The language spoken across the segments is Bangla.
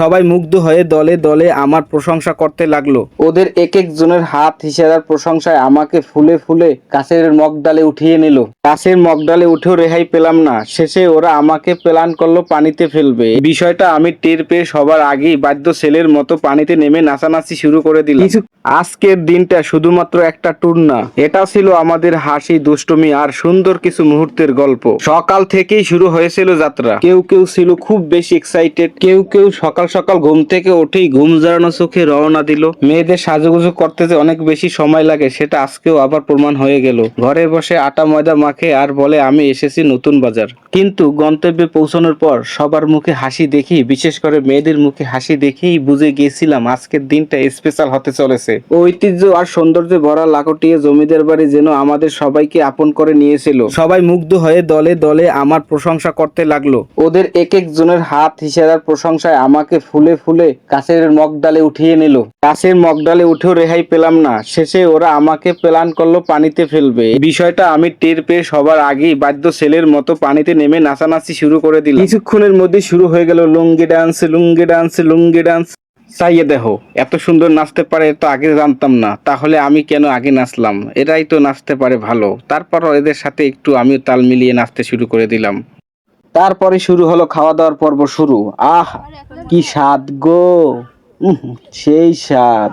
সবাই মুগ্ধ হয়ে দলে দলে আমার প্রশংসা করতে লাগলো। ওদের এক একজনের হাত ইশারার প্রশংসায় আমাকে ফুলে ফুলে কাছের মগডালে উঠিয়ে নিল। কাছের মগডালে উঠেও রেহাই পেলাম না। শেষে ওরা আমাকে প্ল্যান করলো পানিতে ফেলবে। বিষয়টা আমি টের পেয়ে সবার আগেই বাধ্য ছেলের মতো পানিতে নেমে নাচানাচি শুরু করে দিলাম। আজকের দিনটা শুধুমাত্র একটা ট্যুর না, এটা ছিল আমাদের হাসি, দুষ্টুমি আর সুন্দর কিছু মুহূর্তের গল্প। সকাল থেকেই শুরু হয়েছিল যাত্রা। কেউ কেউ ছিল খুব বেশি এক্সাইটেড, কেউ কেউ সকাল সকাল ঘুম থেকে উঠেই ঘুম জড়ানো চোখে রওনা দিল। মেয়েদের সাজুগুজু করতে যে অনেক বেশি সময় লাগে সেটা আজকেও আবার প্রমাণ হয়ে গেল। ঘরে বসে আটা ময়দা মাখে আর বলে আমি এসেছি নতুন বাজার। কিন্তু গন্তব্যে পৌঁছানোর পর সবার মুখে হাসি দেখি, বিশেষ করে মেয়েদের মুখে হাসি দেখেই বুঝে গিয়েছিলাম আজকের দিনটা স্পেশাল হতে চলেছে। ঐতিহ্য আর সৌন্দর্যে ভরা লাকটিয়ে জমিদার বাড়ি যেন আমাদের সবাইকে আপন করে নিয়েছিল। সবাই মুগ্ধ হয়ে দলে দলে আমার প্রশংসা করতে লাগলো। ওদের এক একজনের হাত ইশারার প্রশংসায় আমাকে ফুলে ফুলে কাছের মগডালে উঠিয়ে নিল। কাছের মগডালে উঠেও রেহাই পেলাম না। শেষে ওরা আমাকে প্ল্যান করলো পানিতে ফেলবে। বিষয়টা আমি টের পেয়ে সবার আগেই বাধ্য ছেলের মতো পানিতে নেমে নাচানাচি শুরু করে দিলাম। কিছুক্ষণের মধ্যে শুরু হয়ে গেল লুঙ্গি ডান্স, লুঙ্গি ডান্স, লুঙ্গি ডান্স। চাইয়ে দেখো, এত সুন্দর নাচতে পারে তো আগে জানতাম না, তাহলে আমি কেন আগে নাচলাম? এরাই তো নাচতে পারে ভালো। তারপরও এদের সাথে একটু আমিও তাল মিলিয়ে নাচতে শুরু করে দিলাম। তারপরে শুরু হলো খাওয়া দাওয়ার পর্ব শুরু। আহ কি স্বাদ গো, সেই স্বাদ।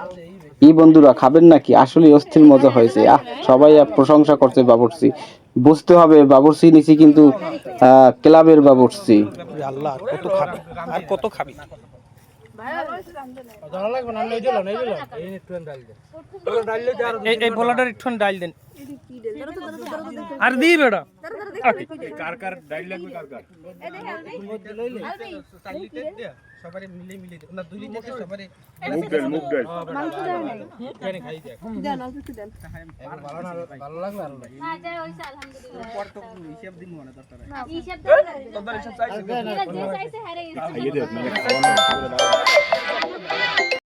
কি বন্ধুরা খাবেন নাকি? আসলে অস্থির মজা হয়েছে। সবাই প্রশংসা করছে বাবুর্চি। বুঝতে হবে বাবুর্চি নিছি কিন্তু ক্লাবের বাবুর্চি। আল্লাহ কত খাবি আর কত খাবি? এই পোলাটার একটু ডাল দেন আর দিই বেটা। কার কার ডাল লাগবে? কার কার সবারে মিলে মিলে না দুই লিটার সবারে মুগ ডাল কেন খাই দেখ দেন অল্প একটু দেন। ভালো না ভালো লাগবে আর না যায় হইছে আলহামদুলিল্লাহ। পর তো হিসাব দিমু না দরকার হিসাব দেন তোমরা হিসাব চাইছে যে চাইছে হারে গেছে।